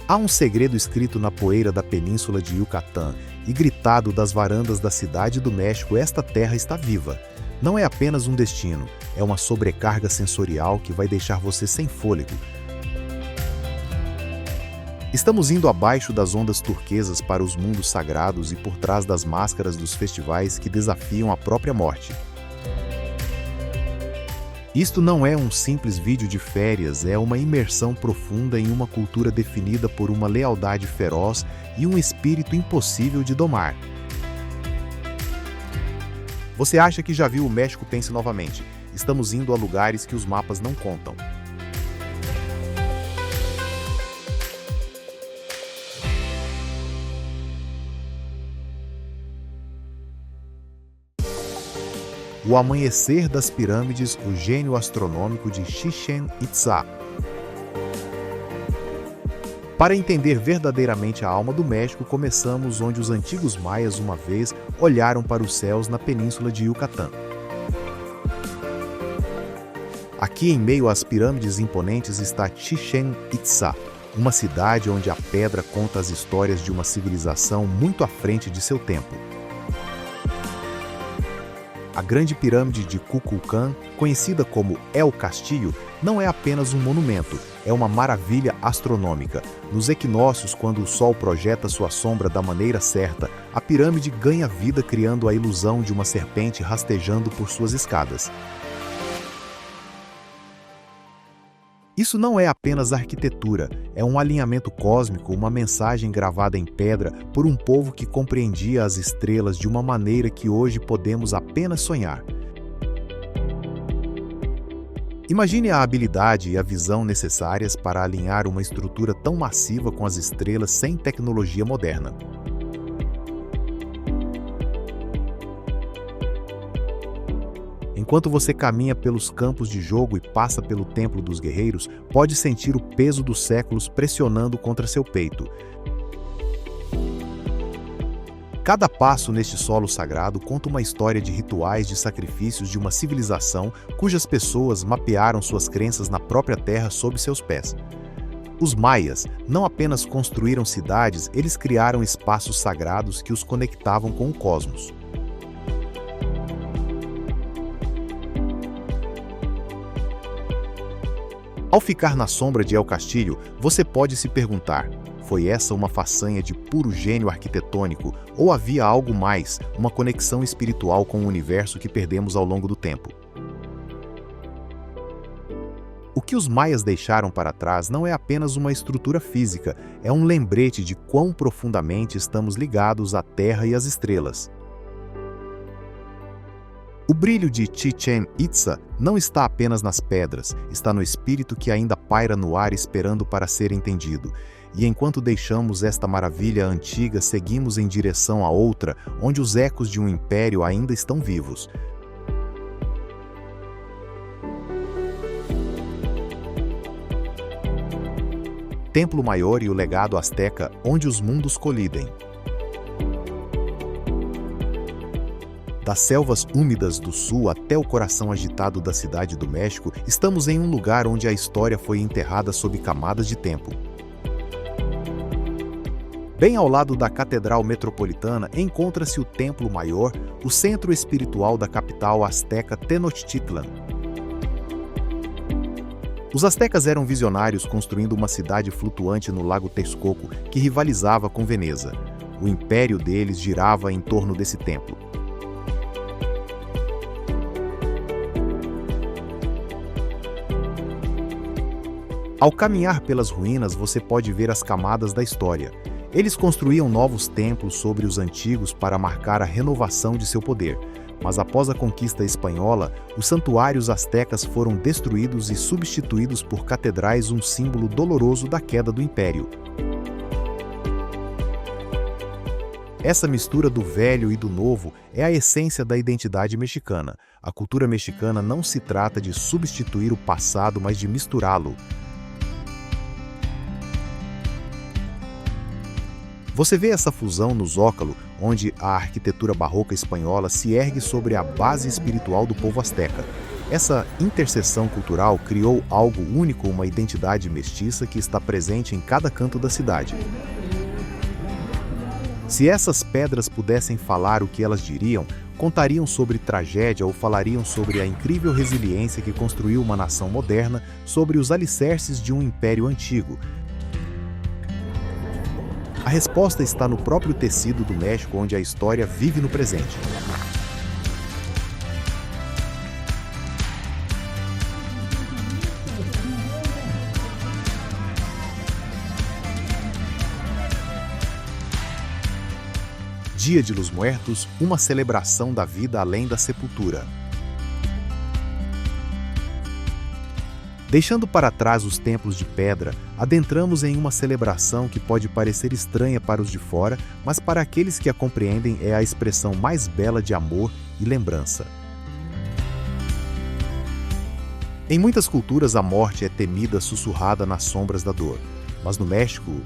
Há um segredo escrito na poeira da península de Yucatán e gritado das varandas da cidade do México: esta terra está viva. Não é apenas um destino, é uma sobrecarga sensorial que vai deixar você sem fôlego. Estamos indo abaixo das ondas turquesas para os mundos sagrados e por trás das máscaras dos festivais que desafiam a própria morte. Isto não é um simples vídeo de férias, é uma imersão profunda em uma cultura definida por uma lealdade feroz e um espírito impossível de domar. Você acha que já viu o México? Pense novamente. Estamos indo a lugares que os mapas não contam. O Amanhecer das Pirâmides, o gênio astronômico de Chichén Itzá. Para entender verdadeiramente a alma do México, começamos onde os antigos maias uma vez olharam para os céus na península de Yucatán. Aqui, em meio às pirâmides imponentes, está Chichén Itzá, uma cidade onde a pedra conta as histórias de uma civilização muito à frente de seu tempo. A grande pirâmide de Kukulcán, conhecida como El Castillo, não é apenas um monumento, é uma maravilha astronômica. Nos equinócios, quando o Sol projeta sua sombra da maneira certa, a pirâmide ganha vida, criando a ilusão de uma serpente rastejando por suas escadas. Isso não é apenas arquitetura, é um alinhamento cósmico, uma mensagem gravada em pedra por um povo que compreendia as estrelas de uma maneira que hoje podemos apenas sonhar. Imagine a habilidade e a visão necessárias para alinhar uma estrutura tão massiva com as estrelas sem tecnologia moderna. Enquanto você caminha pelos campos de jogo e passa pelo Templo dos Guerreiros, pode sentir o peso dos séculos pressionando contra seu peito. Cada passo neste solo sagrado conta uma história de rituais de sacrifícios de uma civilização cujas pessoas mapearam suas crenças na própria terra sob seus pés. Os maias não apenas construíram cidades, eles criaram espaços sagrados que os conectavam com o cosmos. Ao ficar na sombra de El Castillo, você pode se perguntar: foi essa uma façanha de puro gênio arquitetônico ou havia algo mais, uma conexão espiritual com o universo que perdemos ao longo do tempo? O que os maias deixaram para trás não é apenas uma estrutura física, é um lembrete de quão profundamente estamos ligados à Terra e às estrelas. O brilho de Chichén Itzá não está apenas nas pedras, está no espírito que ainda paira no ar esperando para ser entendido. E enquanto deixamos esta maravilha antiga, seguimos em direção a outra, onde os ecos de um império ainda estão vivos. Templo Maior e o legado asteca, onde os mundos colidem. Das selvas úmidas do sul até o coração agitado da cidade do México, estamos em um lugar onde a história foi enterrada sob camadas de tempo. Bem ao lado da Catedral Metropolitana encontra-se o Templo Maior, o centro espiritual da capital asteca Tenochtitlan. Os astecas eram visionários, construindo uma cidade flutuante no Lago Texcoco que rivalizava com Veneza. O império deles girava em torno desse templo. Ao caminhar pelas ruínas, você pode ver as camadas da história. Eles construíam novos templos sobre os antigos para marcar a renovação de seu poder. Mas após a conquista espanhola, os santuários astecas foram destruídos e substituídos por catedrais, um símbolo doloroso da queda do império. Essa mistura do velho e do novo é a essência da identidade mexicana. A cultura mexicana não se trata de substituir o passado, mas de misturá-lo. Você vê essa fusão no Zócalo, onde a arquitetura barroca espanhola se ergue sobre a base espiritual do povo asteca. Essa interseção cultural criou algo único, uma identidade mestiça que está presente em cada canto da cidade. Se essas pedras pudessem falar, o que elas diriam? Contariam sobre tragédia ou falariam sobre a incrível resiliência que construiu uma nação moderna sobre os alicerces de um império antigo? A resposta está no próprio tecido do México, onde a história vive no presente. Dia de los Muertos, uma celebração da vida além da sepultura. Deixando para trás os templos de pedra, adentramos em uma celebração que pode parecer estranha para os de fora, mas para aqueles que a compreendem é a expressão mais bela de amor e lembrança. Em muitas culturas, a morte é temida sussurrada nas sombras da dor, mas no México,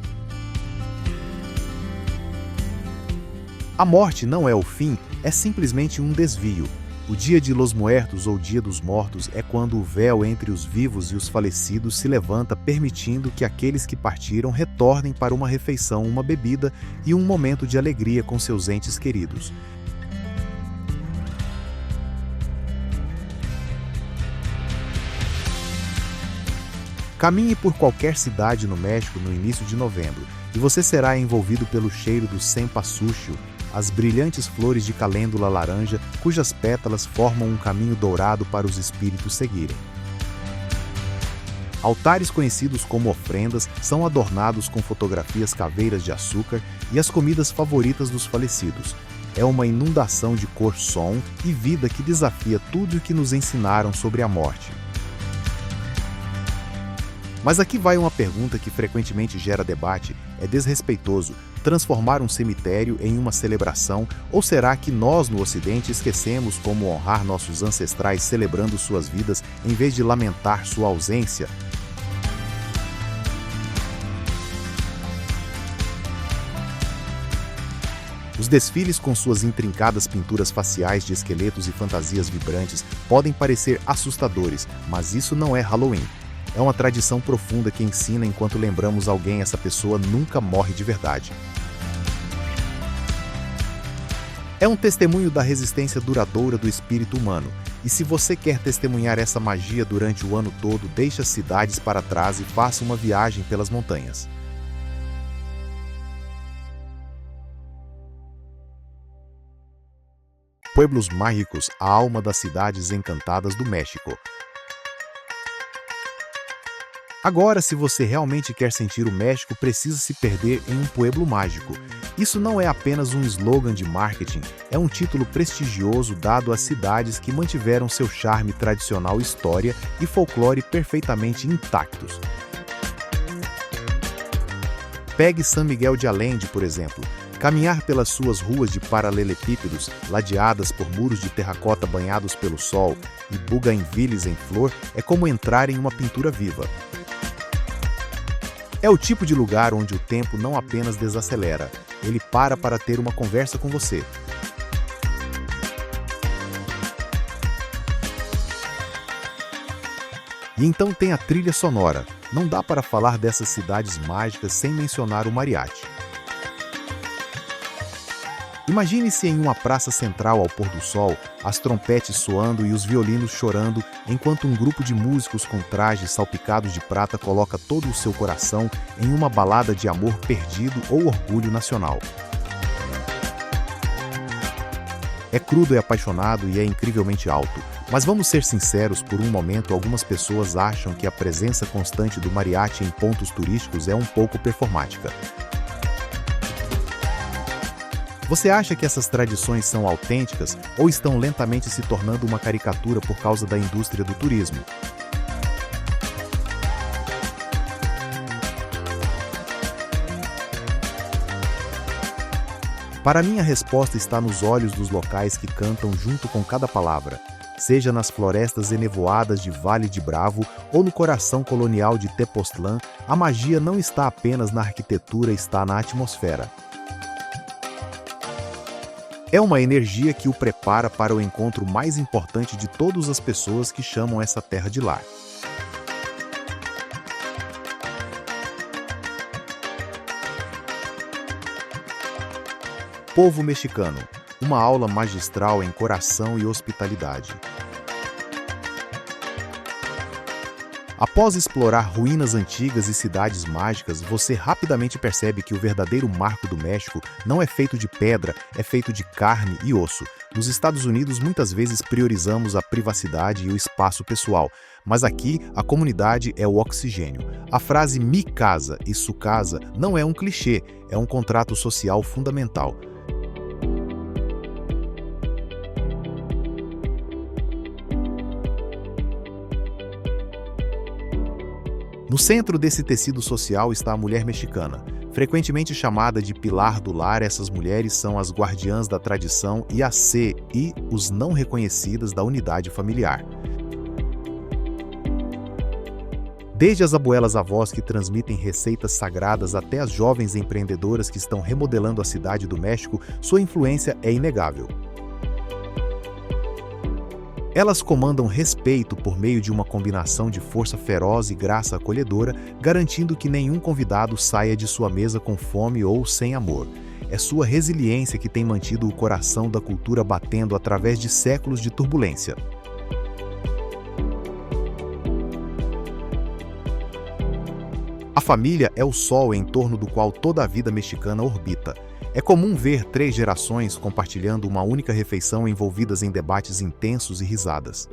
a morte não é o fim, é simplesmente um desvio. O Dia de los Muertos ou Dia dos Mortos é quando o véu entre os vivos e os falecidos se levanta, permitindo que aqueles que partiram retornem para uma refeição, uma bebida e um momento de alegria com seus entes queridos. Caminhe por qualquer cidade no México no início de novembro e você será envolvido pelo cheiro do cempasúchil, as brilhantes flores de calêndula laranja, cujas pétalas formam um caminho dourado para os espíritos seguirem. Altares conhecidos como ofrendas são adornados com fotografias caveiras de açúcar e as comidas favoritas dos falecidos. É uma inundação de cor, som e vida que desafia tudo o que nos ensinaram sobre a morte. Mas aqui vai uma pergunta que frequentemente gera debate: é desrespeitoso transformar um cemitério em uma celebração, ou será que nós no Ocidente esquecemos como honrar nossos ancestrais celebrando suas vidas em vez de lamentar sua ausência? Os desfiles com suas intrincadas pinturas faciais de esqueletos e fantasias vibrantes podem parecer assustadores, mas isso não é Halloween. É uma tradição profunda que ensina enquanto lembramos alguém, essa pessoa nunca morre de verdade. É um testemunho da resistência duradoura do espírito humano. E se você quer testemunhar essa magia durante o ano todo, deixe as cidades para trás e faça uma viagem pelas montanhas. Pueblos Mágicos, a alma das cidades encantadas do México. Agora, se você realmente quer sentir o México, precisa se perder em um pueblo mágico. Isso não é apenas um slogan de marketing, é um título prestigioso dado às cidades que mantiveram seu charme tradicional, história e folclore perfeitamente intactos. Pegue San Miguel de Allende, por exemplo. Caminhar pelas suas ruas de paralelepípedos, ladeadas por muros de terracota banhados pelo sol, e bugainvilles em flor, é como entrar em uma pintura viva. É o tipo de lugar onde o tempo não apenas desacelera, ele para ter uma conversa com você. E então tem a trilha sonora. Não dá para falar dessas cidades mágicas sem mencionar o mariachi. Imagine-se em uma praça central ao pôr do sol, as trompetes soando e os violinos chorando, enquanto um grupo de músicos com trajes salpicados de prata coloca todo o seu coração em uma balada de amor perdido ou orgulho nacional. É crudo, é apaixonado e é incrivelmente alto, mas vamos ser sinceros, por um momento algumas pessoas acham que a presença constante do mariachi em pontos turísticos é um pouco performática. Você acha que essas tradições são autênticas ou estão lentamente se tornando uma caricatura por causa da indústria do turismo? Para mim, a resposta está nos olhos dos locais que cantam junto com cada palavra, seja nas florestas enevoadas de Vale de Bravo ou no coração colonial de Tepoztlán. A magia não está apenas na arquitetura, está na atmosfera. É uma energia que o prepara para o encontro mais importante de todas as pessoas que chamam essa terra de lar. Povo mexicano, uma aula magistral em coração e hospitalidade. Após explorar ruínas antigas e cidades mágicas, você rapidamente percebe que o verdadeiro marco do México não é feito de pedra, é feito de carne e osso. Nos Estados Unidos, muitas vezes priorizamos a privacidade e o espaço pessoal, mas aqui a comunidade é o oxigênio. A frase "mi casa" e "su casa" não é um clichê, é um contrato social fundamental. No centro desse tecido social está a mulher mexicana. Frequentemente chamada de pilar do lar, essas mulheres são as guardiãs da tradição e os não reconhecidas da unidade familiar. Desde as abuelas-avós que transmitem receitas sagradas até as jovens empreendedoras que estão remodelando a cidade do México, sua influência é inegável. Elas comandam respeito por meio de uma combinação de força feroz e graça acolhedora, garantindo que nenhum convidado saia de sua mesa com fome ou sem amor. É sua resiliência que tem mantido o coração da cultura batendo através de séculos de turbulência. A família é o sol em torno do qual toda a vida mexicana orbita. É comum ver 3 gerações compartilhando uma única refeição envolvidas em debates intensos e risadas.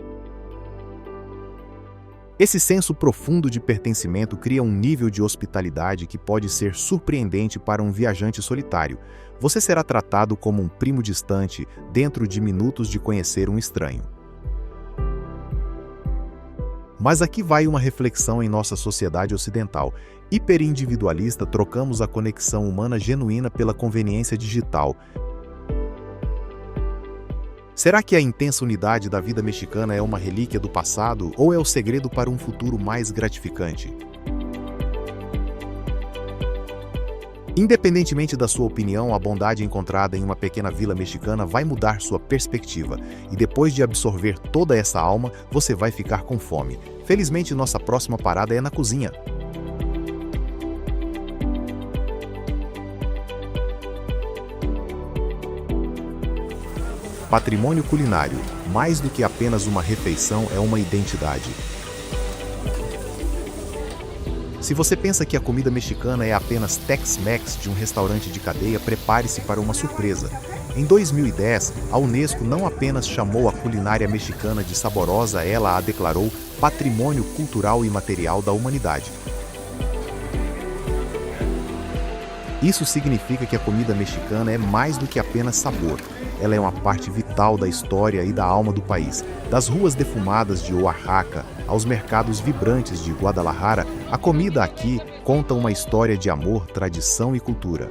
Esse senso profundo de pertencimento cria um nível de hospitalidade que pode ser surpreendente para um viajante solitário. Você será tratado como um primo distante dentro de minutos de conhecer um estranho. Mas aqui vai uma reflexão em nossa sociedade ocidental. Hiperindividualista, trocamos a conexão humana genuína pela conveniência digital. Será que a intensa unidade da vida mexicana é uma relíquia do passado ou é o segredo para um futuro mais gratificante? Independentemente da sua opinião, a bondade encontrada em uma pequena vila mexicana vai mudar sua perspectiva. E depois de absorver toda essa alma, você vai ficar com fome. Felizmente, nossa próxima parada é na cozinha. Patrimônio culinário, mais do que apenas uma refeição, é uma identidade. Se você pensa que a comida mexicana é apenas Tex-Mex de um restaurante de cadeia, prepare-se para uma surpresa. Em 2010, a Unesco não apenas chamou a culinária mexicana de saborosa, ela a declarou Patrimônio Cultural e Material da Humanidade. Isso significa que a comida mexicana é mais do que apenas sabor. Ela é uma parte vital da história e da alma do país. Das ruas defumadas de Oaxaca aos mercados vibrantes de Guadalajara, a comida aqui conta uma história de amor, tradição e cultura.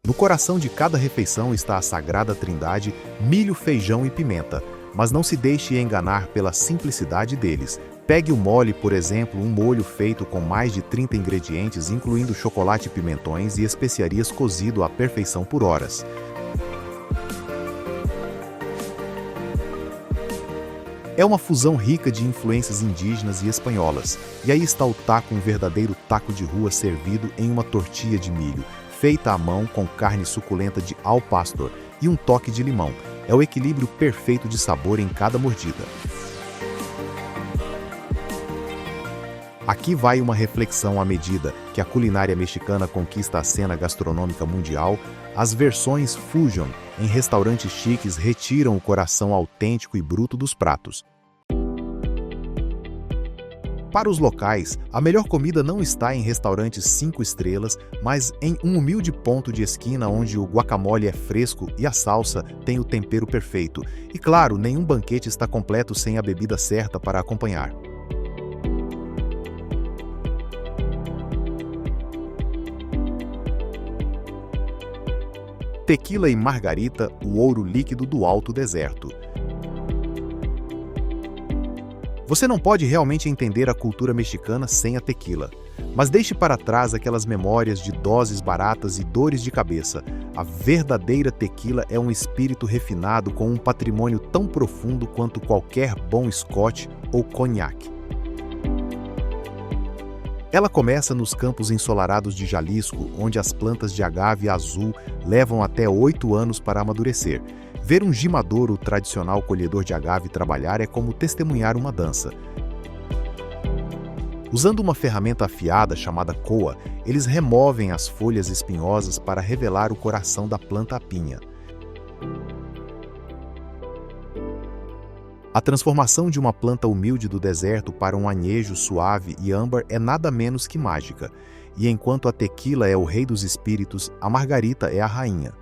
No coração de cada refeição está a sagrada trindade, milho, feijão e pimenta. Mas não se deixe enganar pela simplicidade deles. Pegue o mole, por exemplo, um molho feito com mais de 30 ingredientes, incluindo chocolate, pimentões e especiarias cozido à perfeição por horas. É uma fusão rica de influências indígenas e espanholas. E aí está o taco, um verdadeiro taco de rua servido em uma tortilha de milho, feita à mão com carne suculenta de al pastor e um toque de limão. É o equilíbrio perfeito de sabor em cada mordida. Aqui vai uma reflexão à medida que a culinária mexicana conquista a cena gastronômica mundial, as versões fusion em restaurantes chiques retiram o coração autêntico e bruto dos pratos. Para os locais, a melhor comida não está em restaurantes 5 estrelas, mas em um humilde ponto de esquina onde o guacamole é fresco e a salsa tem o tempero perfeito. E claro, nenhum banquete está completo sem a bebida certa para acompanhar. Tequila e margarita, o ouro líquido do alto deserto. Você não pode realmente entender a cultura mexicana sem a tequila. Mas deixe para trás aquelas memórias de doses baratas e dores de cabeça. A verdadeira tequila é um espírito refinado com um patrimônio tão profundo quanto qualquer bom Scotch ou conhaque. Ela começa nos campos ensolarados de Jalisco, onde as plantas de agave azul levam até 8 anos para amadurecer. Ver um gimador, o tradicional colhedor de agave, trabalhar é como testemunhar uma dança. Usando uma ferramenta afiada chamada coa, eles removem as folhas espinhosas para revelar o coração da planta pinha. A transformação de uma planta humilde do deserto para um anejo suave e âmbar é nada menos que mágica, e enquanto a tequila é o rei dos espíritos, a margarita é a rainha.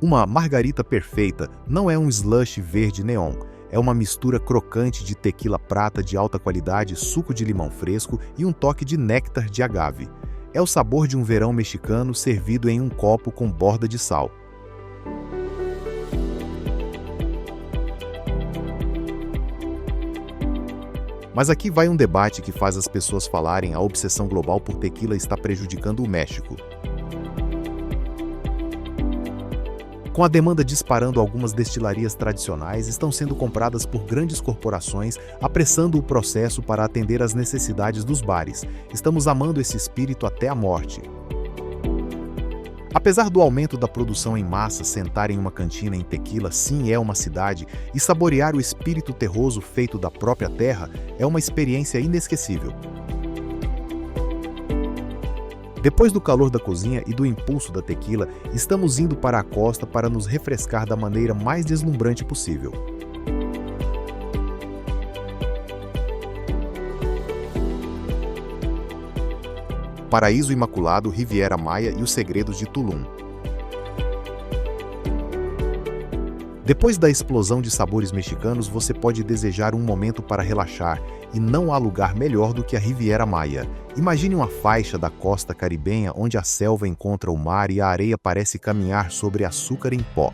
Uma margarita perfeita não é um slush verde neon, é uma mistura crocante de tequila prata de alta qualidade, suco de limão fresco e um toque de néctar de agave. É o sabor de um verão mexicano servido em um copo com borda de sal. Mas aqui vai um debate que faz as pessoas falarem: a obsessão global por tequila está prejudicando o México. Com a demanda disparando, algumas destilarias tradicionais estão sendo compradas por grandes corporações, apressando o processo para atender às necessidades dos bares. Estamos amando esse espírito até a morte. Apesar do aumento da produção em massa, sentar em uma cantina em Tequila sim é uma cidade, e saborear o espírito terroso feito da própria terra é uma experiência inesquecível. Depois do calor da cozinha e do impulso da tequila, estamos indo para a costa para nos refrescar da maneira mais deslumbrante possível. Paraíso Imaculado, Riviera Maya e os segredos de Tulum. Depois da explosão de sabores mexicanos, você pode desejar um momento para relaxar, e não há lugar melhor do que a Riviera Maya. Imagine uma faixa da costa caribenha onde a selva encontra o mar e a areia parece caminhar sobre açúcar em pó.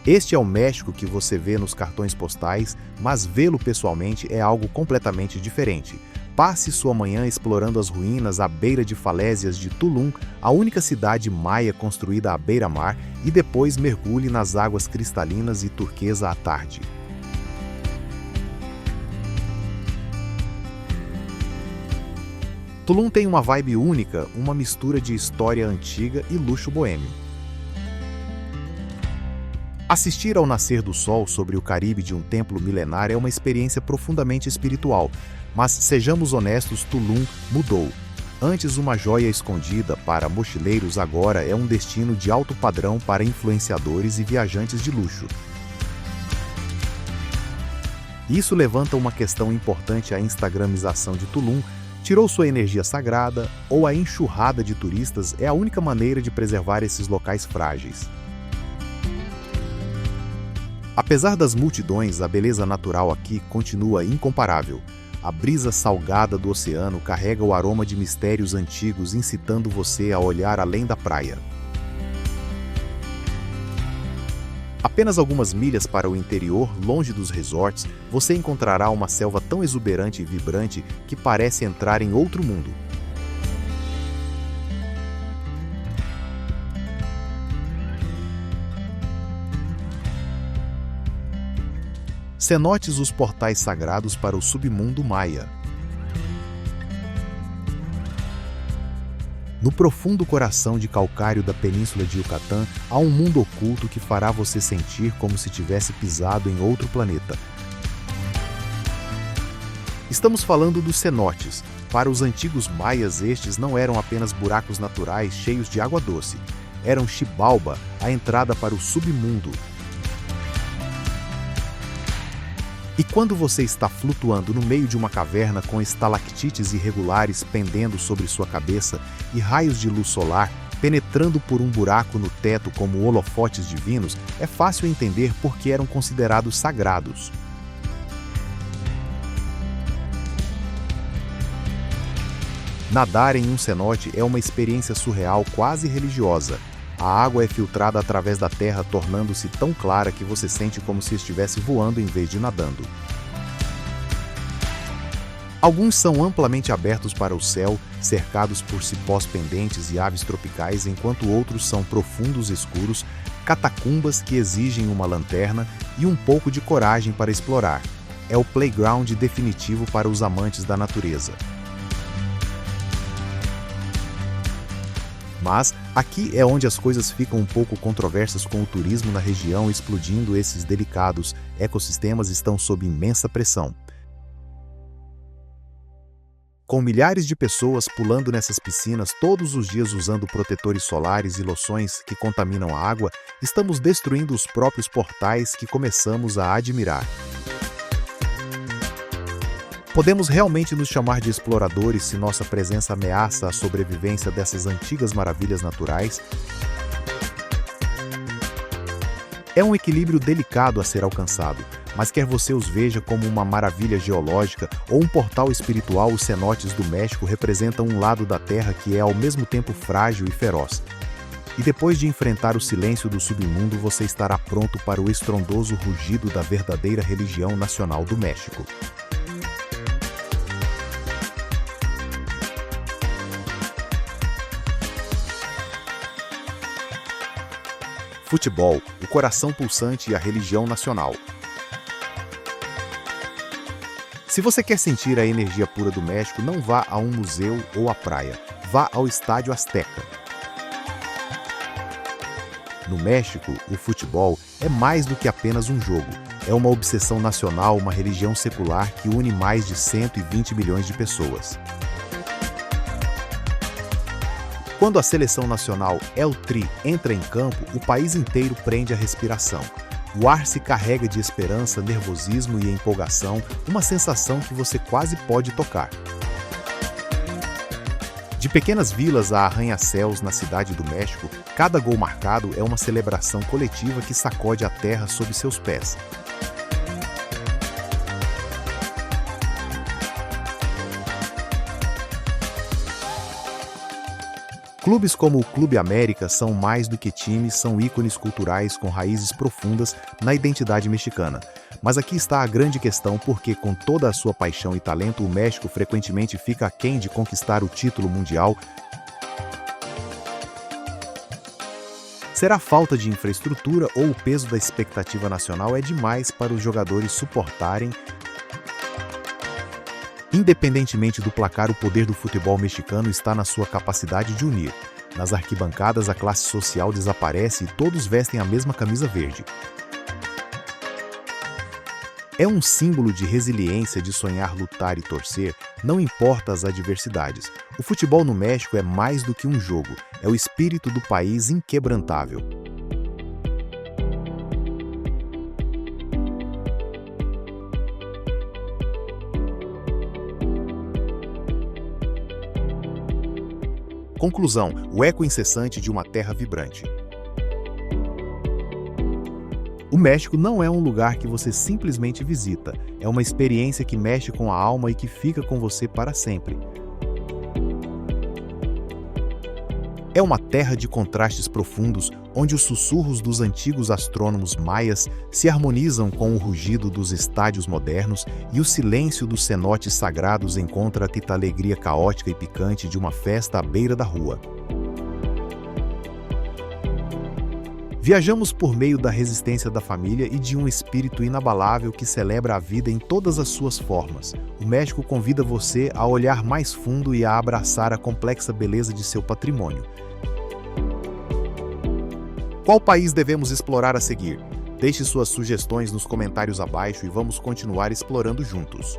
Este é o México que você vê nos cartões postais, mas vê-lo pessoalmente é algo completamente diferente. Passe sua manhã explorando as ruínas à beira de falésias de Tulum, a única cidade maia construída à beira-mar, e depois mergulhe nas águas cristalinas e turquesa à tarde. Tulum tem uma vibe única, uma mistura de história antiga e luxo boêmio. Assistir ao nascer do sol sobre o Caribe de um templo milenar é uma experiência profundamente espiritual, mas sejamos honestos, Tulum mudou. Antes uma joia escondida para mochileiros, agora é um destino de alto padrão para influenciadores e viajantes de luxo. Isso levanta uma questão importante: a instagramização de Tulum tirou sua energia sagrada, ou a enxurrada de turistas é a única maneira de preservar esses locais frágeis? Apesar das multidões, a beleza natural aqui continua incomparável. A brisa salgada do oceano carrega o aroma de mistérios antigos, incitando você a olhar além da praia. Apenas algumas milhas para o interior, longe dos resorts, você encontrará uma selva tão exuberante e vibrante que parece entrar em outro mundo. Cenotes, os portais sagrados para o submundo maia. No profundo coração de calcário da península de Yucatán, há um mundo oculto que fará você sentir como se tivesse pisado em outro planeta. Estamos falando dos cenotes. Para os antigos maias, estes não eram apenas buracos naturais cheios de água doce. Eram Xibalba, a entrada para o submundo. E quando você está flutuando no meio de uma caverna com estalactites irregulares pendendo sobre sua cabeça e raios de luz solar penetrando por um buraco no teto como holofotes divinos, é fácil entender por que eram considerados sagrados. Nadar em um cenote é uma experiência surreal, quase religiosa. A água é filtrada através da terra, tornando-se tão clara que você sente como se estivesse voando em vez de nadando. Alguns são amplamente abertos para o céu, cercados por cipós pendentes e aves tropicais, enquanto outros são profundos escuros, catacumbas que exigem uma lanterna e um pouco de coragem para explorar. É o playground definitivo para os amantes da natureza. Mas aqui é onde as coisas ficam um pouco controversas, com o turismo na região explodindo. Esses delicados ecossistemas estão sob imensa pressão. Com milhares de pessoas pulando nessas piscinas todos os dias usando protetores solares e loções que contaminam a água, estamos destruindo os próprios portais que começamos a admirar. Podemos realmente nos chamar de exploradores se nossa presença ameaça a sobrevivência dessas antigas maravilhas naturais? É um equilíbrio delicado a ser alcançado, mas quer você os veja como uma maravilha geológica ou um portal espiritual, os cenotes do México representam um lado da Terra que é ao mesmo tempo frágil e feroz. E depois de enfrentar o silêncio do submundo, você estará pronto para o estrondoso rugido da verdadeira religião nacional do México. Futebol, o coração pulsante e a religião nacional. Se você quer sentir a energia pura do México, não vá a um museu ou à praia. Vá ao Estádio Azteca. No México, o futebol é mais do que apenas um jogo. É uma obsessão nacional, uma religião secular que une mais de 120 milhões de pessoas. Quando a seleção nacional El Tri entra em campo, o país inteiro prende a respiração. O ar se carrega de esperança, nervosismo e empolgação, uma sensação que você quase pode tocar. De pequenas vilas a arranha-céus na cidade do México, cada gol marcado é uma celebração coletiva que sacode a terra sob seus pés. Clubes como o Clube América são mais do que times, são ícones culturais com raízes profundas na identidade mexicana. Mas aqui está a grande questão, porque com toda a sua paixão e talento, o México frequentemente fica aquém de conquistar o título mundial. Será falta de infraestrutura ou o peso da expectativa nacional é demais para os jogadores suportarem? Independentemente do placar, o poder do futebol mexicano está na sua capacidade de unir. Nas arquibancadas, a classe social desaparece e todos vestem a mesma camisa verde. É um símbolo de resiliência, de sonhar, lutar e torcer, não importa as adversidades. O futebol no México é mais do que um jogo, é o espírito do país inquebrantável. Conclusão: o eco incessante de uma terra vibrante. O México não é um lugar que você simplesmente visita, é uma experiência que mexe com a alma e que fica com você para sempre. É uma terra de contrastes profundos, onde os sussurros dos antigos astrônomos maias se harmonizam com o rugido dos estádios modernos e o silêncio dos cenotes sagrados encontra a alegria caótica e picante de uma festa à beira da rua. Viajamos por meio da resistência da família e de um espírito inabalável que celebra a vida em todas as suas formas. O México convida você a olhar mais fundo e a abraçar a complexa beleza de seu patrimônio. Qual país devemos explorar a seguir? Deixe suas sugestões nos comentários abaixo e vamos continuar explorando juntos.